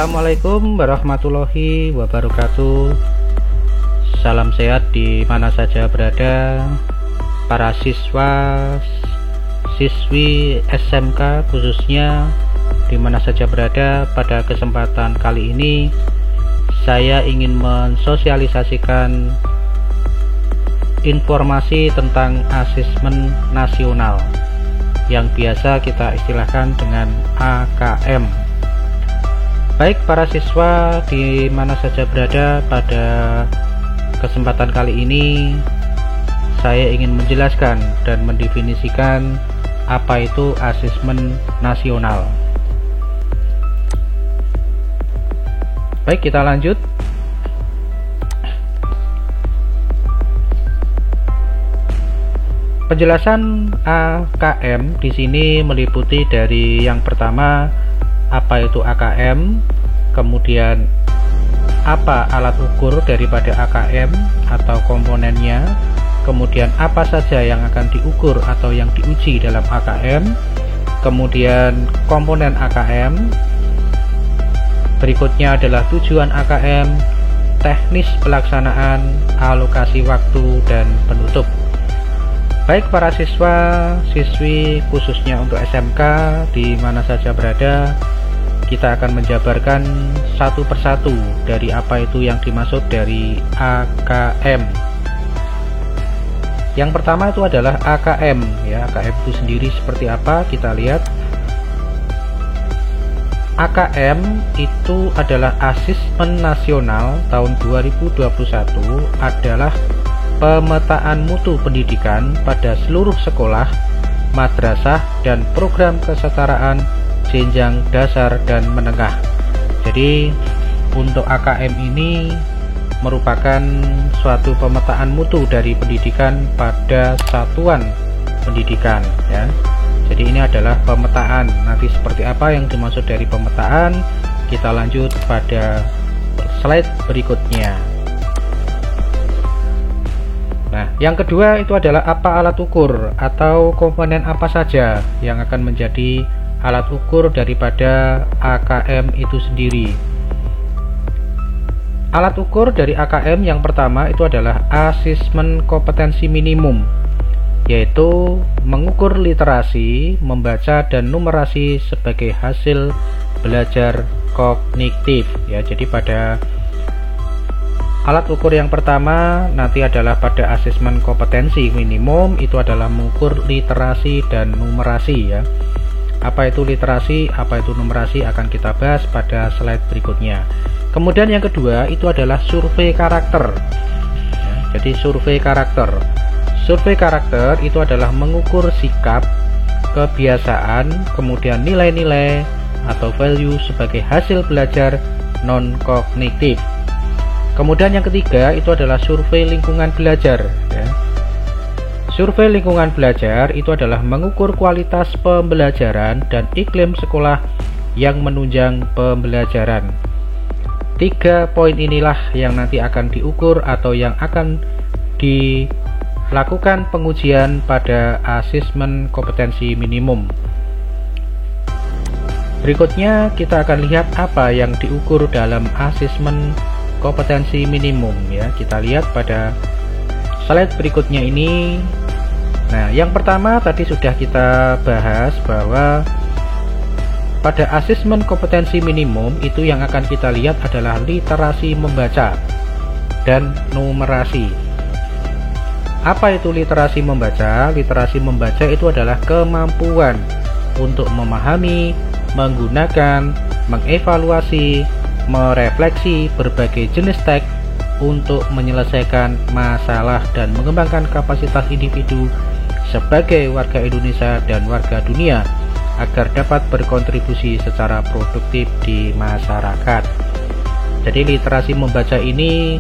Assalamualaikum warahmatullahi wabarakatuh. Salam sehat di mana saja berada para siswa siswi SMK khususnya di mana saja berada. Pada kesempatan kali ini saya ingin mensosialisasikan informasi tentang asesmen nasional yang biasa kita istilahkan dengan AKM. Baik para siswa di mana saja berada, pada kesempatan kali ini saya ingin menjelaskan dan mendefinisikan apa itu asesmen nasional. Baik, kita lanjut. Penjelasan AKM di sini meliputi dari yang pertama, apa itu AKM, kemudian apa alat ukur daripada AKM atau komponennya, kemudian apa saja yang akan diukur atau yang diuji dalam AKM, kemudian komponen AKM, berikutnya adalah tujuan AKM, teknis pelaksanaan, alokasi waktu, dan penutup. Baik para siswa siswi khususnya untuk SMK di mana saja berada, kita akan menjabarkan satu persatu dari apa itu yang dimaksud dari AKM. Yang pertama itu adalah AKM ya. AKM itu sendiri seperti apa? Kita lihat. AKM itu adalah Asesmen Nasional tahun 2021, adalah pemetaan mutu pendidikan pada seluruh sekolah, madrasah, dan program kesetaraan jenjang dasar dan menengah. Jadi untuk AKM ini merupakan suatu pemetaan mutu dari pendidikan pada satuan pendidikan ya. Jadi ini adalah pemetaan. Nanti seperti apa yang dimaksud dari pemetaan, kita lanjut pada slide berikutnya. Nah, yang kedua itu adalah apa alat ukur atau komponen apa saja yang akan menjadi alat ukur daripada AKM itu sendiri. Alat ukur dari AKM yang pertama itu adalah asesmen kompetensi minimum, yaitu mengukur literasi, membaca, dan numerasi sebagai hasil belajar kognitif ya. Jadi pada alat ukur yang pertama nanti adalah pada asesmen kompetensi minimum, itu adalah mengukur literasi dan numerasi ya. Apa itu literasi, apa itu numerasi akan kita bahas pada slide berikutnya. Kemudian yang kedua itu adalah survei karakter ya. Jadi survei karakter itu adalah mengukur sikap, kebiasaan, kemudian nilai-nilai atau value sebagai hasil belajar non-kognitif. Kemudian yang ketiga itu adalah survei lingkungan belajar ya. Survei lingkungan belajar itu adalah mengukur kualitas pembelajaran dan iklim sekolah yang menunjang pembelajaran. 3 poin inilah yang nanti akan diukur atau yang akan dilakukan pengujian pada asesmen kompetensi minimum. Berikutnya kita akan lihat apa yang diukur dalam asesmen kompetensi minimum ya. Kita lihat pada slide berikutnya ini. Nah, yang pertama tadi sudah kita bahas bahwa pada asesmen kompetensi minimum itu yang akan kita lihat adalah literasi membaca dan numerasi. Apa itu literasi membaca? Literasi membaca itu adalah kemampuan untuk memahami, menggunakan, mengevaluasi, merefleksi berbagai jenis teks untuk menyelesaikan masalah dan mengembangkan kapasitas individu sebagai warga Indonesia dan warga dunia agar dapat berkontribusi secara produktif di masyarakat. Jadi literasi membaca ini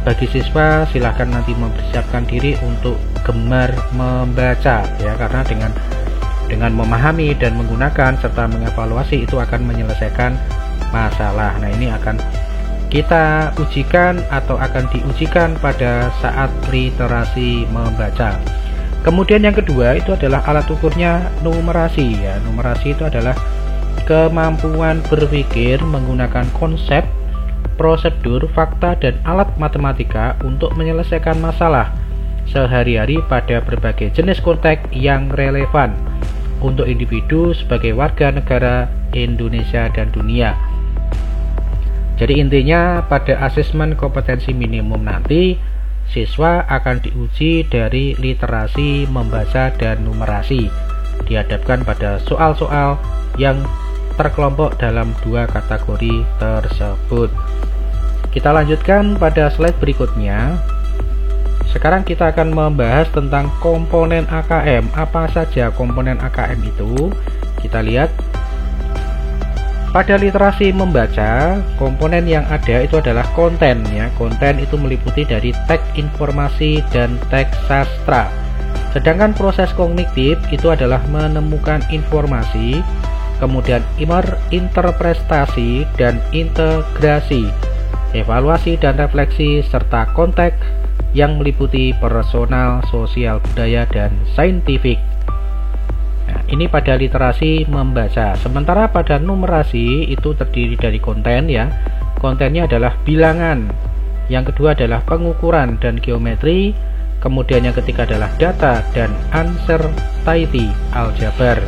bagi siswa silahkan nanti mempersiapkan diri untuk gemar membaca ya, karena dengan memahami dan menggunakan serta mengevaluasi itu akan menyelesaikan masalah. Nah, ini akan kita ujikan atau akan diujikan pada saat literasi membaca. Kemudian yang kedua itu adalah alat ukurnya numerasi ya. Numerasi itu adalah kemampuan berpikir menggunakan konsep, prosedur, fakta, dan alat matematika untuk menyelesaikan masalah sehari-hari pada berbagai jenis konteks yang relevan untuk individu sebagai warga negara Indonesia dan dunia. Jadi intinya pada asesmen kompetensi minimum nanti siswa akan diuji dari literasi membaca dan numerasi, dihadapkan pada soal-soal yang terkelompok dalam 2 kategori tersebut. Kita lanjutkan pada slide berikutnya. Sekarang kita akan membahas tentang komponen AKM. Apa saja komponen AKM itu? Kita lihat pada literasi membaca, komponen yang ada itu adalah konten ya. Konten itu meliputi dari teks informasi dan teks sastra. Sedangkan proses kognitif itu adalah menemukan informasi, kemudian interpretasi dan integrasi, evaluasi dan refleksi, serta konteks yang meliputi personal, sosial, budaya, dan saintifik. Nah, ini pada literasi membaca. Sementara pada numerasi itu terdiri dari konten ya. Kontennya adalah bilangan. Yang kedua adalah pengukuran dan geometri. Kemudian yang ketiga adalah data dan uncertainty, aljabar.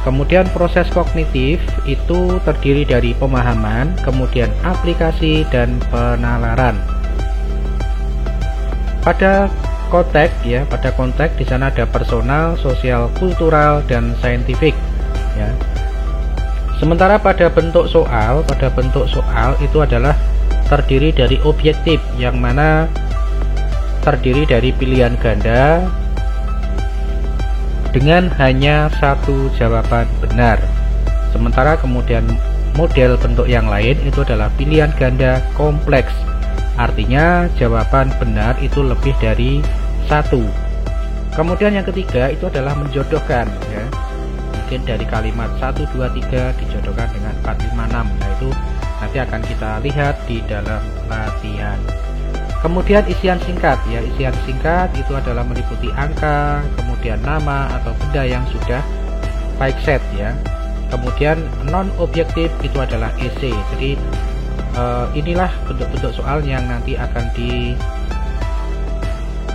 Kemudian proses kognitif itu terdiri dari pemahaman, kemudian aplikasi dan penalaran. Pada konteks ya, pada konteks di sana ada personal, sosial, kultural, dan saintifik ya. Sementara pada bentuk soal itu adalah terdiri dari objektif, yang mana terdiri dari pilihan ganda dengan hanya satu jawaban benar. Sementara kemudian model bentuk yang lain itu adalah pilihan ganda kompleks. Artinya jawaban benar itu lebih dari 1. Kemudian yang ketiga itu adalah menjodohkan ya. Mungkin dari kalimat 1, 2, 3 dijodohkan dengan 4, 5, 6. Nah itu nanti akan kita lihat di dalam latihan. Kemudian isian singkat ya. Isian singkat itu adalah meliputi angka, kemudian nama atau benda yang sudah baik set ya. Kemudian non objektif itu adalah esai. Jadi inilah bentuk-bentuk soal yang nanti akan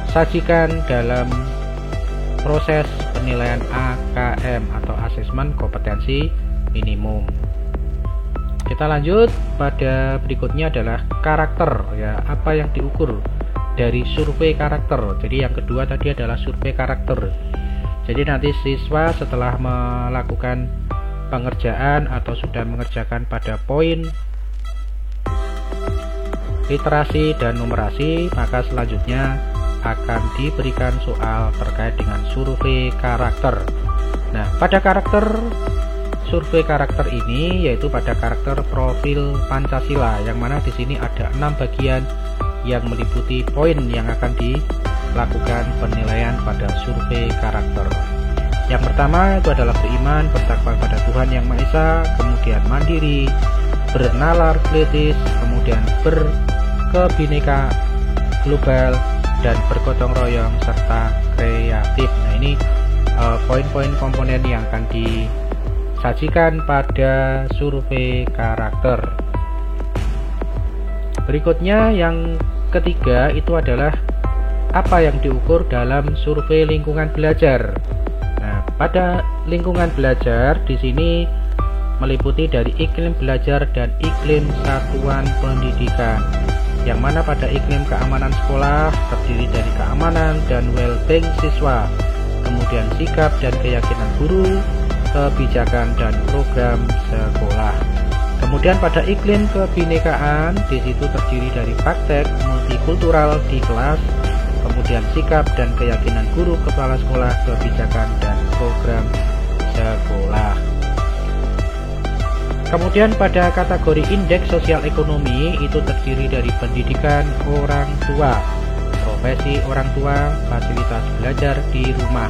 disajikan dalam proses penilaian AKM atau asesmen kompetensi minimum. Kita lanjut pada berikutnya adalah karakter ya. Apa yang diukur dari survei karakter. Jadi yang kedua tadi adalah survei karakter. Jadi nanti siswa setelah melakukan pengerjaan atau sudah mengerjakan pada poin literasi dan numerasi, maka selanjutnya akan diberikan soal terkait dengan survei karakter. Nah, pada survei karakter ini yaitu pada karakter profil Pancasila, yang mana di sini ada 6 bagian yang meliputi poin yang akan dilakukan penilaian pada survei karakter. Yang pertama itu adalah beriman, bertakwa pada Tuhan Yang Maha Esa, kemudian mandiri, bernalar kritis, kemudian berkebineka global, dan bergotong royong, serta kreatif. Nah ini poin-poin komponen yang akan disajikan pada survei karakter. Berikutnya yang ketiga itu adalah apa yang diukur dalam survei lingkungan belajar. Nah, pada lingkungan belajar di sini meliputi dari iklim belajar dan iklim satuan pendidikan, yang mana pada iklim keamanan sekolah terdiri dari keamanan dan well-being siswa, kemudian sikap dan keyakinan guru, kebijakan dan program sekolah. Kemudian pada iklim kebinekaan di situ terdiri dari praktek multikultural di kelas, kemudian sikap dan keyakinan guru, kepala sekolah, kebijakan dan program sekolah. Kemudian pada kategori indeks sosial ekonomi itu terdiri dari pendidikan orang tua, profesi orang tua, fasilitas belajar di rumah.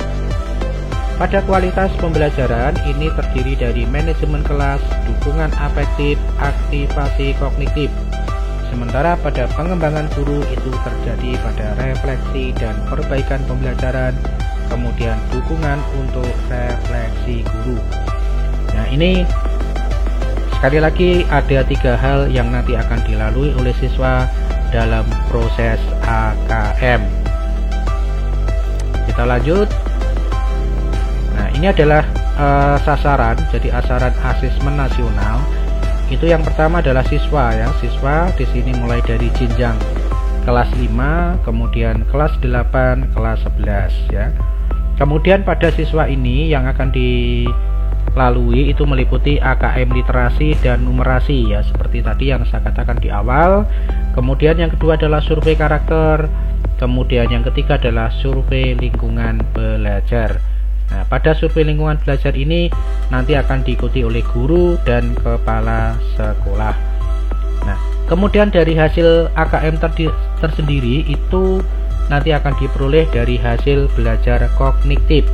Pada kualitas pembelajaran ini terdiri dari manajemen kelas, dukungan afektif, aktivasi kognitif. Sementara pada pengembangan guru itu terjadi pada refleksi dan perbaikan pembelajaran, kemudian dukungan untuk refleksi guru. Nah ini sekali lagi ada 3 hal yang nanti akan dilalui oleh siswa dalam proses AKM. Kita lanjut. Nah, ini adalah sasaran. Jadi sasaran asesmen nasional itu yang pertama adalah siswa ya. Siswa di sini mulai dari jenjang kelas 5, kemudian kelas 8, kelas 11 ya. Kemudian pada siswa ini yang akan dilalui itu meliputi AKM literasi dan numerasi ya, seperti tadi yang saya katakan di awal. Kemudian yang kedua adalah survei karakter. Kemudian yang ketiga adalah survei lingkungan belajar. Nah, pada survei lingkungan belajar ini nanti akan diikuti oleh guru dan kepala sekolah. Nah, kemudian dari hasil AKM tersendiri itu nanti akan diperoleh dari hasil belajar kognitif.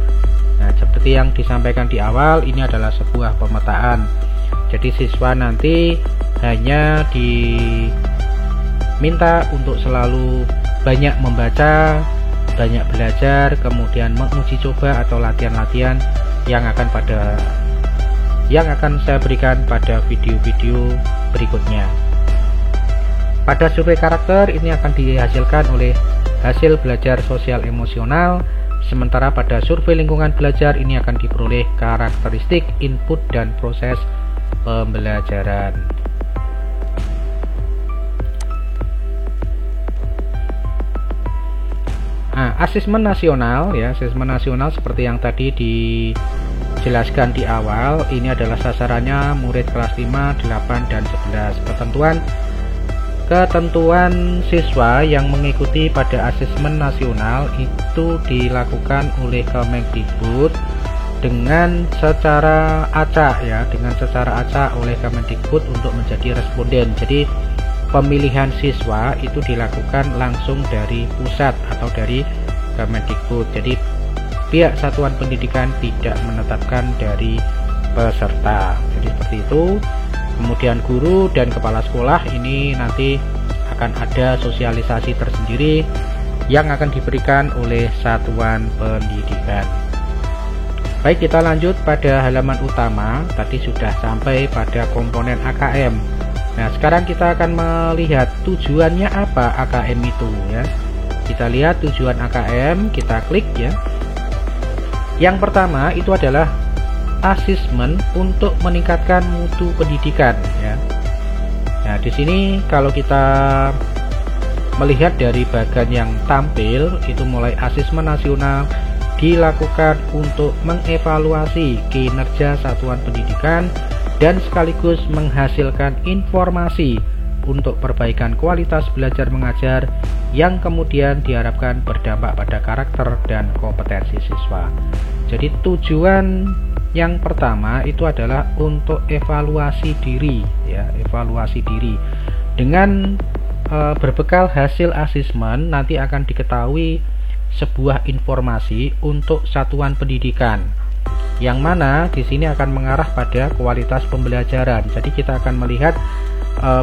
Nah, seperti yang disampaikan di awal, ini adalah sebuah pemetaan. Jadi siswa nanti hanya diminta untuk selalu banyak membaca, banyak belajar, kemudian menguji coba atau latihan-latihan yang akan saya berikan pada video-video berikutnya. Pada survei karakter ini akan dihasilkan oleh hasil belajar sosial emosional, sementara pada survei lingkungan belajar ini akan diperoleh karakteristik input dan proses pembelajaran. Nah, asesmen nasional ya, asesmen nasional seperti yang tadi dijelaskan di awal, ini adalah sasarannya murid kelas 5, 8, dan 11. Ketentuan siswa yang mengikuti pada asesmen nasional itu dilakukan oleh Kemendikbud dengan secara acak ya, oleh Kemendikbud untuk menjadi responden. Jadi pemilihan siswa itu dilakukan langsung dari pusat atau dari Kemendikbud. Jadi pihak satuan pendidikan tidak menetapkan dari peserta. Jadi seperti itu. Kemudian guru dan kepala sekolah ini nanti akan ada sosialisasi tersendiri yang akan diberikan oleh satuan pendidikan. Baik, kita lanjut pada halaman utama. Tadi sudah sampai pada komponen AKM. Nah, sekarang kita akan melihat tujuannya apa AKM itu ya. Kita lihat tujuan AKM, kita klik ya. Yang pertama itu adalah asesmen untuk meningkatkan mutu pendidikan ya. Nah, di sini kalau kita melihat dari bagian yang tampil itu mulai asesmen nasional dilakukan untuk mengevaluasi kinerja satuan pendidikan dan sekaligus menghasilkan informasi untuk perbaikan kualitas belajar mengajar yang kemudian diharapkan berdampak pada karakter dan kompetensi siswa. Jadi tujuan yang pertama itu adalah untuk evaluasi diri ya, evaluasi diri. Dengan berbekal hasil asesmen nanti akan diketahui sebuah informasi untuk satuan pendidikan, yang mana di sini akan mengarah pada kualitas pembelajaran. Jadi kita akan melihat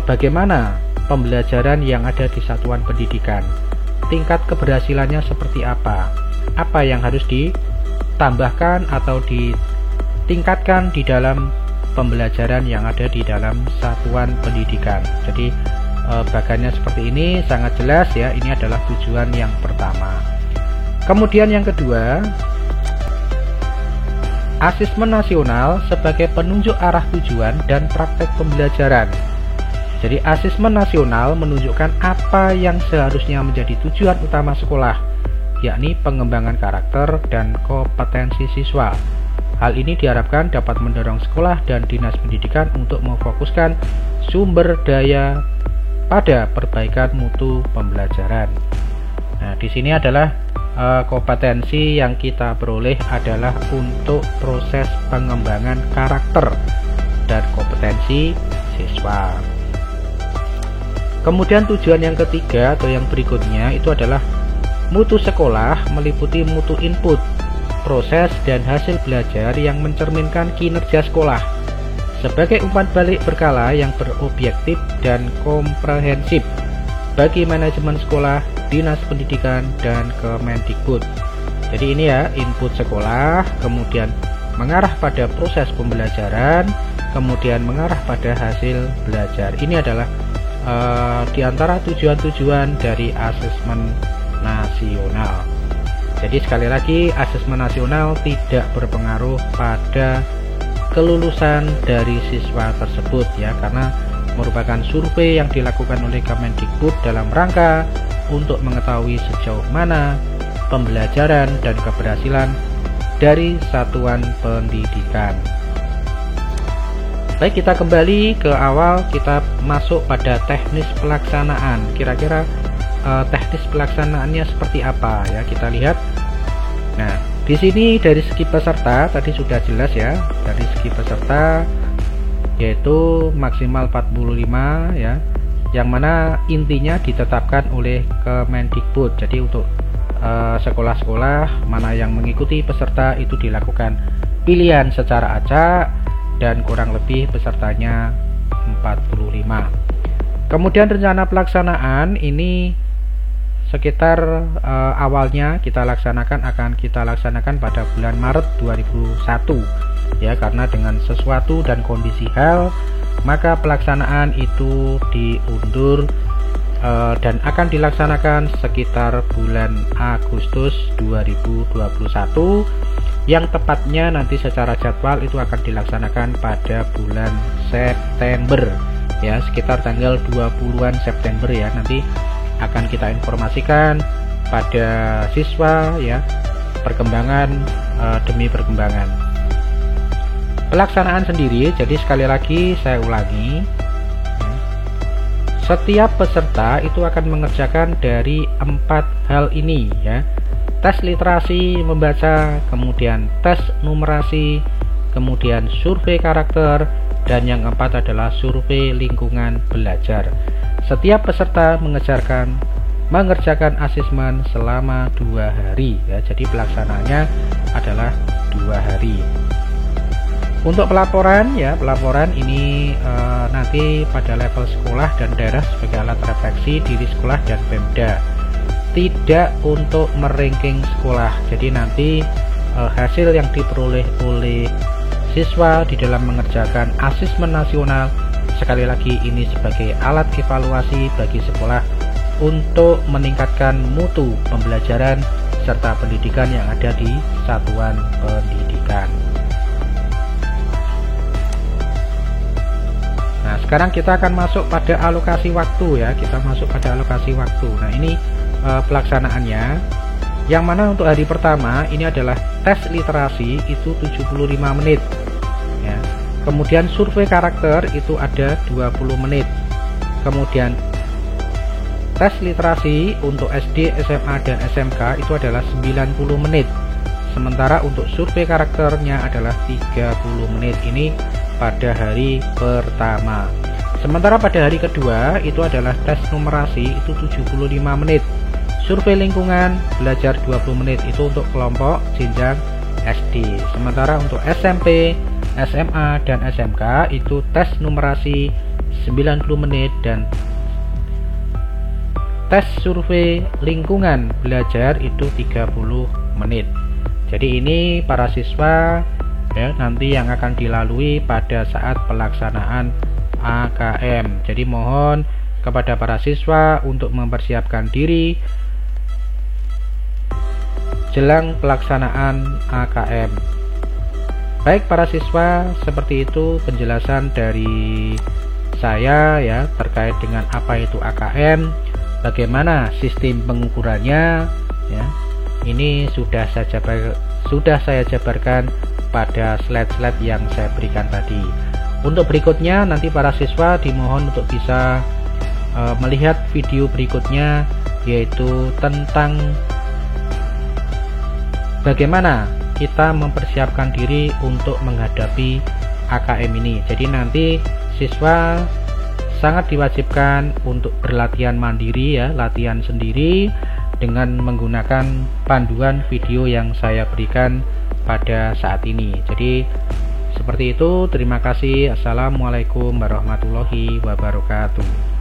bagaimana pembelajaran yang ada di satuan pendidikan, tingkat keberhasilannya seperti apa yang harus ditambahkan atau ditingkatkan di dalam pembelajaran yang ada di dalam satuan pendidikan. Jadi bagiannya seperti ini, sangat jelas ya. Ini adalah tujuan yang pertama. Kemudian yang kedua, asesmen nasional sebagai penunjuk arah tujuan dan praktek pembelajaran. Jadi asesmen nasional menunjukkan apa yang seharusnya menjadi tujuan utama sekolah, yakni pengembangan karakter dan kompetensi siswa. Hal ini diharapkan dapat mendorong sekolah dan dinas pendidikan untuk memfokuskan sumber daya pada perbaikan mutu pembelajaran. Nah, di sini adalah kompetensi yang kita peroleh adalah untuk proses pengembangan karakter dan kompetensi siswa. Kemudian tujuan yang ketiga atau yang berikutnya itu adalah mutu sekolah meliputi mutu input, proses dan hasil belajar yang mencerminkan kinerja sekolah sebagai umpan balik berkala yang berobjektif dan komprehensif bagi manajemen sekolah, dinas pendidikan, dan Kemendikbud. Jadi ini ya, input sekolah, kemudian mengarah pada proses pembelajaran, kemudian mengarah pada hasil belajar. Ini adalah di antara tujuan-tujuan dari asesmen nasional. Jadi sekali lagi, asesmen nasional tidak berpengaruh pada kelulusan dari siswa tersebut ya, karena merupakan survei yang dilakukan oleh Kemendikbud dalam rangka untuk mengetahui sejauh mana pembelajaran dan keberhasilan dari satuan pendidikan. Baik, kita kembali ke awal, kita masuk pada teknis pelaksanaan. Kira-kira teknis pelaksanaannya seperti apa ya, kita lihat. Nah, di sini dari segi peserta tadi sudah jelas ya, dari segi peserta yaitu maksimal 45 ya, yang mana intinya ditetapkan oleh Kemendikbud. Jadi untuk sekolah-sekolah mana yang mengikuti peserta itu dilakukan pilihan secara acak dan kurang lebih pesertanya 45. Kemudian rencana pelaksanaan ini sekitar awalnya kita laksanakan pada bulan Maret 2001 ya, karena dengan sesuatu dan kondisi hal maka pelaksanaan itu diundur dan akan dilaksanakan sekitar bulan Agustus 2021, yang tepatnya nanti secara jadwal itu akan dilaksanakan pada bulan September ya, sekitar tanggal 20-an September ya. Nanti akan kita informasikan pada siswa ya, perkembangan demi perkembangan. Pelaksanaan sendiri, jadi sekali lagi saya ulangi, setiap peserta itu akan mengerjakan dari 4 hal ini ya: tes literasi membaca, kemudian tes numerasi, kemudian survei karakter, dan yang keempat adalah survei lingkungan belajar. Setiap peserta mengerjakan asesmen selama 2 hari ya, jadi pelaksanaannya adalah 2 hari. Untuk pelaporan ya, pelaporan ini nanti pada level sekolah dan daerah sebagai alat refleksi diri sekolah dan Pemda, tidak untuk meranking sekolah. Jadi nanti hasil yang diperoleh oleh siswa di dalam mengerjakan asesmen nasional, sekali lagi ini sebagai alat evaluasi bagi sekolah untuk meningkatkan mutu pembelajaran serta pendidikan yang ada di satuan pendidikan. Nah, sekarang kita akan masuk pada alokasi waktu ya. Kita masuk pada alokasi waktu. Nah, ini pelaksanaannya. Yang mana untuk hari pertama ini adalah tes literasi itu 75 menit ya. Kemudian survei karakter itu ada 20 menit. Kemudian tes literasi untuk SD, SMA, dan SMK itu adalah 90 menit. Sementara untuk survei karakternya adalah 30 menit. Ini pada hari pertama. Sementara pada hari kedua itu adalah tes numerasi itu 75 menit. Survei lingkungan belajar 20 menit, itu untuk kelompok jenjang SD. Sementara untuk SMP, SMA, dan SMK itu tes numerasi 90 menit dan tes survei lingkungan belajar itu 30 menit. Jadi ini para siswa ya, nanti yang akan dilalui pada saat pelaksanaan AKM. Jadi mohon kepada para siswa untuk mempersiapkan diri jelang pelaksanaan AKM. Baik para siswa, seperti itu penjelasan dari saya ya terkait dengan apa itu AKM, bagaimana sistem pengukurannya ya. Ini sudah saya jabarkan pada slide-slide yang saya berikan tadi. Untuk berikutnya nanti para siswa dimohon untuk bisa melihat video berikutnya, yaitu tentang bagaimana kita mempersiapkan diri untuk menghadapi AKM ini. Jadi nanti siswa sangat diwajibkan untuk berlatihan mandiri ya, latihan sendiri dengan menggunakan panduan video yang saya berikan pada saat ini. Jadi seperti itu, terima kasih. Assalamualaikum warahmatullahi wabarakatuh.